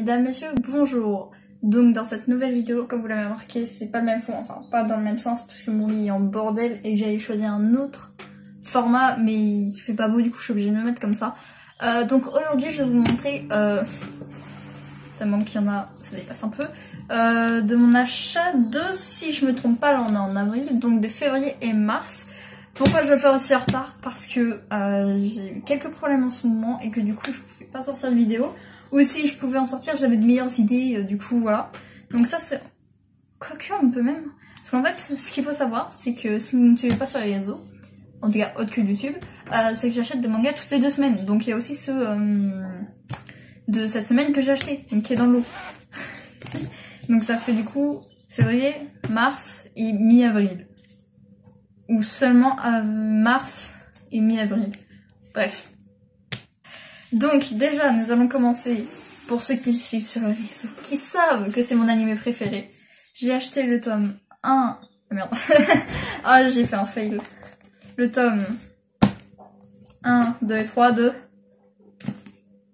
Mesdames, messieurs, bonjour. Donc dans cette nouvelle vidéo, comme vous l'avez remarqué, c'est pas le même fond, enfin pas dans le même sens parce que mon lit est en bordel et j'ai choisi un autre format, mais il fait pas beau, du coup je suis obligée de me mettre comme ça. Donc aujourd'hui je vais vous montrer, tellement qu'il y en a, ça dépasse un peu, de mon achat de, si je me trompe pas, là on est en avril, donc de février et mars. Pourquoi je le fais aussi en retard? Parce que j'ai eu quelques problèmes en ce moment et que du coup je pouvais pas sortir de vidéo. Ou si je pouvais en sortir, j'avais de meilleures idées, du coup voilà. Donc ça c'est... Quoique on peut même... Parce qu'en fait, ce qu'il faut savoir, c'est que si vous ne me suivez pas sur les réseaux, en tout cas autre que YouTube, c'est que j'achète des mangas toutes les 2 semaines. Donc il y a aussi ceux de cette semaine que j'ai acheté, donc qui est dans l'eau. Donc ça fait du coup février, mars et mi-avril. Ou seulement à mars et mi-avril. Bref. Donc déjà, nous allons commencer, pour ceux qui suivent sur les réseaux, qui savent que c'est mon animé préféré. J'ai acheté le tome 1... Ah merde. Ah, j'ai fait un fail. Le tome 1, 2 et 3 de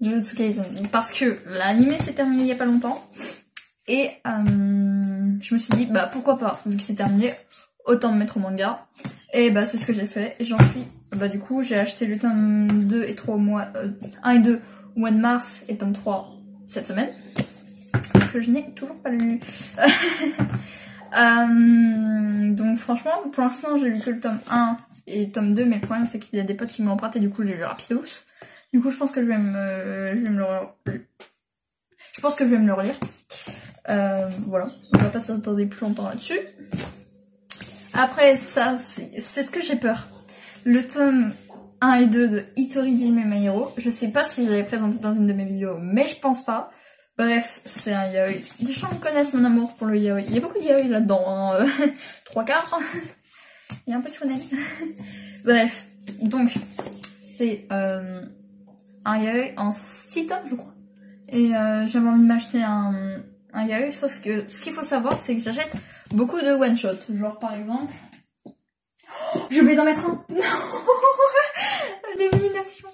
Jujutsu Kaisen. Parce que l'animé s'est terminé il y a pas longtemps. Et je me suis dit, bah pourquoi pas, vu que c'est terminé, autant me mettre au manga. Et bah c'est ce que j'ai fait. Et j'en suis... Bah du coup j'ai acheté le tome 2 et 3 au mois... 1 et 2 au mois de mars et tome 3 cette semaine. Que je n'ai toujours pas lu. Donc franchement, pour l'instant j'ai lu que le tome 1 et le tome 2. Mais le problème c'est qu'il y a des potes qui me l'ont emprunté, du coup j'ai lu rapidos. Du coup je pense que je vais me le... Je pense que je vais me le relire. Voilà, on va pas s'attendre plus longtemps là-dessus. Après ça, c'est ce que j'ai peur. Le tome 1 et 2 de Hitori Jime My Hero. Je sais pas si je l'avais présenté dans une de mes vidéos, mais je pense pas. Bref, c'est un yaoi. Les gens connaissent mon amour pour le yaoi. Il y a beaucoup de yaoi là-dedans, hein. 3/4. Il y a un peu de shonen. Bref, donc, c'est un yaoi en 6 tomes, je crois. Et j'avais envie de m'acheter un yaoi, sauf que ce qu'il faut savoir, c'est que j'achète beaucoup de one-shot. Genre, par exemple... J'ai oublié d'en mettre un. Non. L'élimination.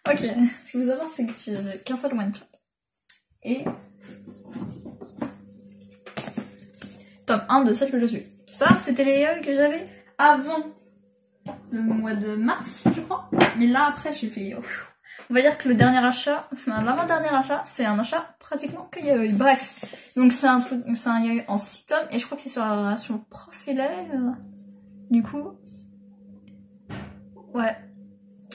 Ok, ce qu'il faut savoir, c'est que j'ai qu'un seul one-shot. Et... tome 1 de celle que je suis. Ça, c'était les yaoi que j'avais avant le mois de mars, je crois. Mais là, après, j'ai fait... On va dire que le dernier achat, enfin l'avant-dernier achat, c'est un achat pratiquement que yaoi. Bref, donc c'est un truc, c'est un yaoi en 6 tomes, et je crois que c'est sur la relation prof-élève. Du coup... Ouais.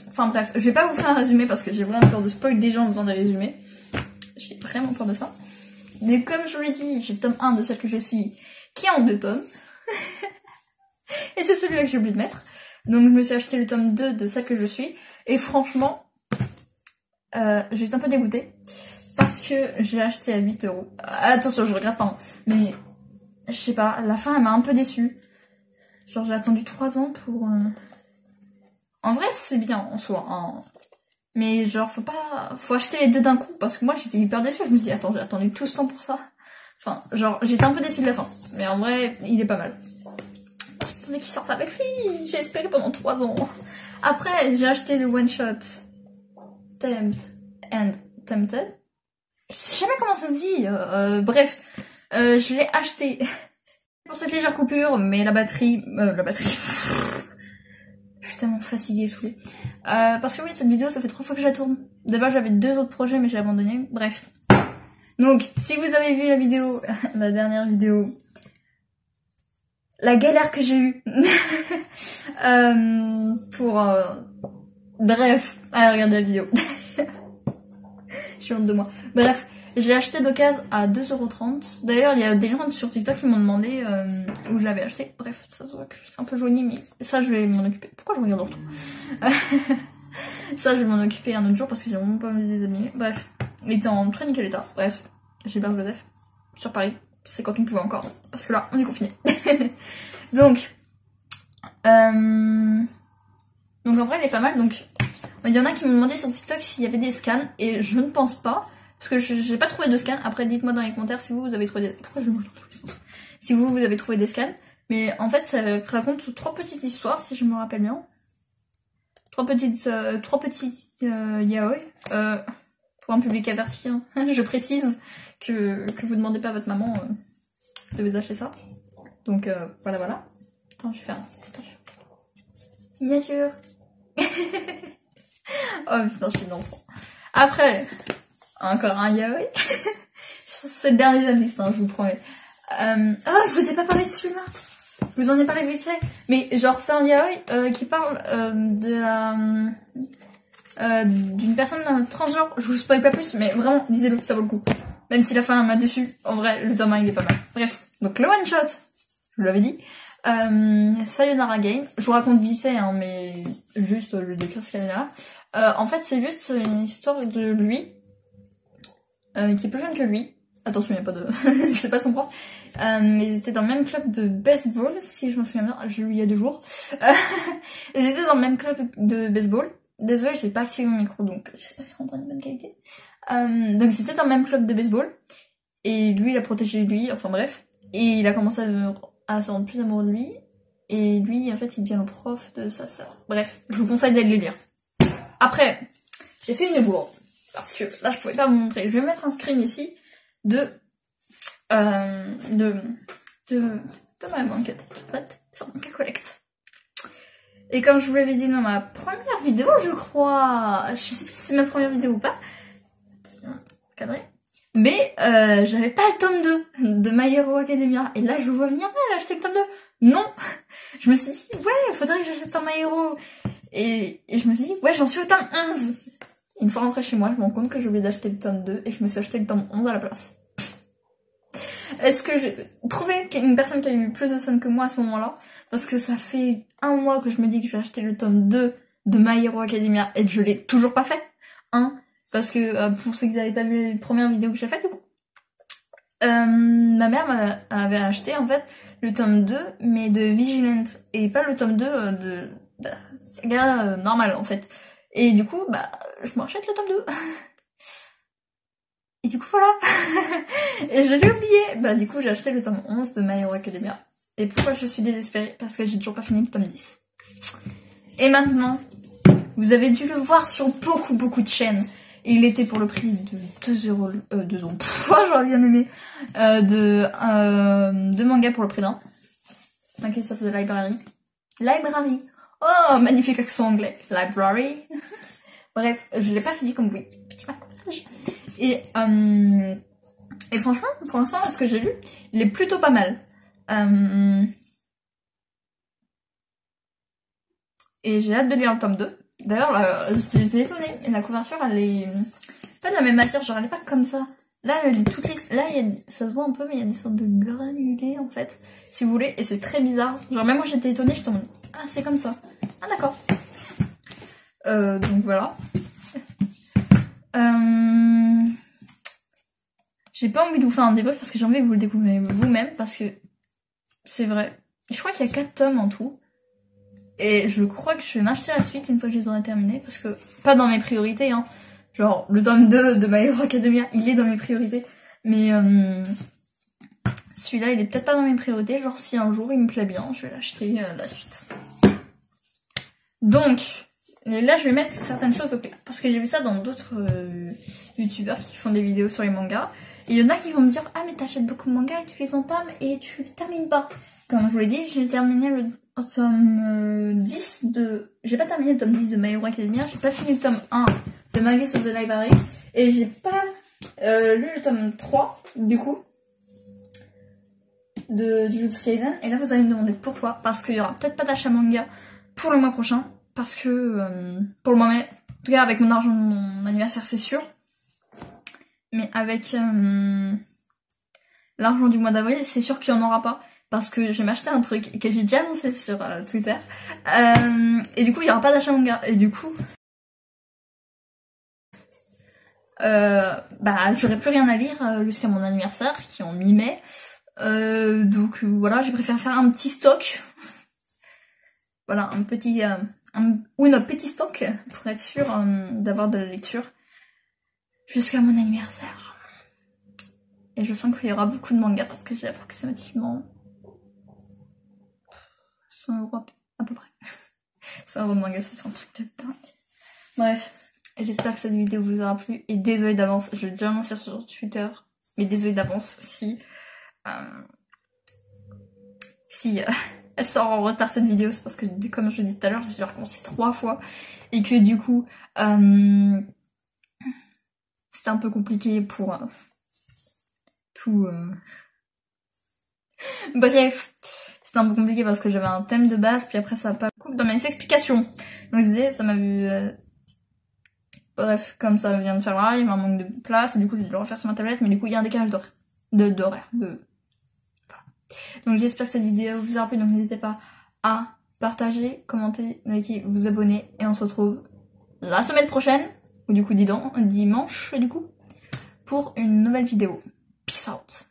Enfin bref, je vais pas vous faire un résumé parce que j'ai vraiment peur de spoil des gens en faisant des résumés. J'ai vraiment peur de ça. Mais comme je vous l'ai dit, j'ai le tome 1 de celle que je suis, qui est en 2 tomes. Et c'est celui-là que j'ai oublié de mettre. Donc je me suis acheté le tome 2 de celle que je suis. Et franchement, j'étais un peu dégoûtée. Parce que j'ai acheté à 8 €. Attention, je regrette pas. Mais, je sais pas, la fin elle m'a un peu déçue. Genre j'ai attendu 3 ans pour... En vrai, c'est bien en soi, hein. Mais genre, faut acheter les deux d'un coup, parce que moi, j'étais hyper déçue. Je me dis, attends, j'ai attendu tout ce temps pour ça. Enfin, genre, j'étais un peu déçue de la fin. Mais en vrai, il est pas mal. Attendez qu'il sorte avec lui. J'ai espéré pendant 3 ans. Après, j'ai acheté le one-shot Tempt and Tempted. Je sais jamais comment ça se dit. Bref, je l'ai acheté pour cette légère coupure, mais la batterie... Je suis tellement fatiguée et saoulée. Parce que oui, cette vidéo, ça fait 3 fois que je la tourne. D'abord, j'avais 2 autres projets, mais j'ai abandonné. Bref. Donc, si vous avez vu la vidéo, la dernière vidéo, la galère que j'ai eue pour... Bref, allez regarder la vidéo. Je suis honte de moi. Bref, j'ai acheté d'occasion à 2,30 €. D'ailleurs, il y a des gens sur TikTok qui m'ont demandé où je l'avais acheté. Bref, ça se voit que c'est un peu jauni, mais ça, je vais m'en occuper. Pourquoi je regarde en retour? Ça, je vais m'en occuper un autre jour parce que j'ai vraiment pas envie de les abîmer. Bref, il était en très nickel état. Bref, j'ai Gilbert Joseph sur Paris. C'est quand on pouvait encore. Parce que là, on est confiné. Donc, en vrai, elle est pas mal. Donc, il y en a qui m'ont demandé sur TikTok s'il y avait des scans. Et je ne pense pas. Parce que j'ai pas trouvé de scan. Après, dites-moi dans les commentaires si vous avez trouvé des... Pourquoi je mange dans tous les sens? Si vous avez trouvé des scans. Mais en fait, ça raconte 3 petites histoires, si je me rappelle bien. 3 petits yaoi. pour un public averti, hein. Je précise que vous demandez pas à votre maman de vous acheter ça. Donc voilà, voilà. Attends, je vais faire attention. Miniature. Oh putain, je suis une enfant. Après, encore un yaoi. C'est le dernier indice, hein, je vous promets. Je vous ai pas parlé de celui-là. Je vous en ai parlé vite fait. Mais genre, c'est un yaoi qui parle d'une personne transgenre. Je vous spoil pas plus, mais vraiment, lisez-le, ça vaut le coup. Même si la fin m'a déçu, en vrai, le tome 1 il est pas mal. Bref, donc le one shot, je vous l'avais dit. Sayonara Game. Je vous raconte vite fait, hein, mais juste je vais décrire ce qu'il y a là. En fait, c'est juste une histoire de lui, qui est plus jeune que lui. Attention, il n'y a pas de... c'est pas son prof. Mais ils étaient dans le même club de baseball, si je me souviens bien. J'ai lu il y a 2 jours. Ils étaient dans le même club de baseball. Désolée, j'ai pas activé mon micro, donc j'espère que ça rentre en bonne qualité. Donc c'était dans le même club de baseball. Et lui, il a protégé lui, enfin bref. Et il a commencé à se rendre plus amoureux de lui. Et lui, en fait, il devient le prof de sa sœur. Bref, je vous conseille d'aller le lire. Après, j'ai fait une bourde. Parce que là, je pouvais pas vous montrer. Je vais mettre un screen ici de ma banquette qui est prête sur mon Collect. Et comme je vous l'avais dit dans ma première vidéo, je crois, je sais pas si c'est ma première vidéo ou pas, cadré, mais j'avais pas le tome 2 de My Hero Academia. Et là, je vois venir, elle a acheté le tome 2. Non. Je me suis dit, ouais, faudrait que j'achète un My Hero. Et je me suis dit, ouais, j'en suis au tome 11. Une fois rentrée chez moi, je me rends compte que j'ai oublié d'acheter le tome 2 et je me suis acheté le tome 11 à la place. Est-ce que j'ai trouvé une personne qui a eu plus de sonnes que moi à ce moment-là? Parce que ça fait 1 mois que je me dis que je vais acheter le tome 2 de My Hero Academia et je l'ai toujours pas fait. Hein? Parce que pour ceux qui n'avaient pas vu les premières vidéos que j'ai faites, du coup, ma mère avait acheté en fait le tome 2 mais de Vigilant et pas le tome 2 de la saga normale en fait. Et du coup, bah, je me rachète le tome 2. Et du coup, voilà. Et je l'ai oublié. Bah, du coup, j'ai acheté le tome 11 de My Hero Academia. Et pourquoi je suis désespérée? Parce que j'ai toujours pas fini le tome 10. Et maintenant, vous avez dû le voir sur beaucoup de chaînes. Et il était pour le prix de 2 euros. 2 euros. J'aurais bien aimé. De manga pour le prix d'un. Microsoft de Library. Library. Oh, magnifique accent anglais. Library. Bref, je l'ai pas fini comme vous. Petit maquillage. Et franchement, pour l'instant, ce que j'ai lu, il est plutôt pas mal. Et j'ai hâte de lire le tome 2. D'ailleurs, j'étais étonnée. Et la couverture, elle est pas de la même matière, genre elle est pas comme ça. Là, elle est toute lisse. Là, ça se voit un peu, mais il y a des sortes de granulés, en fait, si vous voulez. Et c'est très bizarre. Genre, même moi, j'étais étonnée, j'étais en mode, ah, c'est comme ça. Ah, d'accord. Donc voilà. J'ai pas envie de vous faire un débrief parce que j'ai envie que vous le découvriez vous-même parce que c'est vrai. Je crois qu'il y a 4 tomes en tout. Et je crois que je vais m'acheter la suite une fois que je les aurai terminés parce que, pas dans mes priorités, hein. Genre, le tome 2 de My Hero Academia, il est dans mes priorités. Mais celui-là, il est peut-être pas dans mes priorités. Genre, si un jour il me plaît bien, je vais l'acheter la suite. Donc, et là, je vais mettre certaines choses au clair. Parce que j'ai vu ça dans d'autres youtubeurs qui font des vidéos sur les mangas. Et il y en a qui vont me dire, ah mais t'achètes beaucoup de mangas et tu les entames et tu les termines pas. Comme je vous l'ai dit, j'ai terminé le tome 10 de... J'ai pas terminé le tome 10 de My Hero Academia, j'ai pas fini le tome 1 de Magus of the Library. Et j'ai pas lu le tome 3, du coup, de Jujutsu Kaisen. Et là, vous allez me demander pourquoi. Parce qu'il y aura peut-être pas d'achat manga pour le mois prochain. Parce que, pour le moment, en tout cas avec mon argent de mon anniversaire, c'est sûr. Mais avec l'argent du mois d'avril, c'est sûr qu'il n'y en aura pas. Parce que je vais m'acheter un truc que j'ai déjà annoncé sur Twitter. Et du coup, il n'y aura pas d'achat manga. Et du coup, bah, j'aurai plus rien à lire jusqu'à mon anniversaire, qui est en mi-mai. Donc voilà, j'ai préféré faire un petit stock. Voilà, un petit stock pour être sûr d'avoir de la lecture jusqu'à mon anniversaire. Et je sens qu'il y aura beaucoup de mangas parce que j'ai approximativement 100 € à peu près. 100 € de manga, c'est un truc de dingue. Bref, J'espère que cette vidéo vous aura plu. Et désolé d'avance, je vais déjà l'annoncer sur Twitter. Mais désolé d'avance si... elle sort en retard cette vidéo, c'est parce que comme je dis tout à l'heure, j'ai recommencé 3 fois. Et que du coup... c'était un peu compliqué pour... tout... Bref, c'était un peu compliqué parce que j'avais un thème de base, puis après ça va pas coupe dans mes explications. Donc je disais, ça m'a vu... Bref, comme ça vient de faire là, il y avait un manque de place, et du coup je vais le refaire sur ma tablette, mais du coup il y a un décalage d'horaire. Voilà. Donc j'espère que cette vidéo vous aura plu, donc n'hésitez pas à partager, commenter, liker, vous abonner, et on se retrouve la semaine prochaine, ou du coup dimanche, du coup, pour une nouvelle vidéo. Peace out.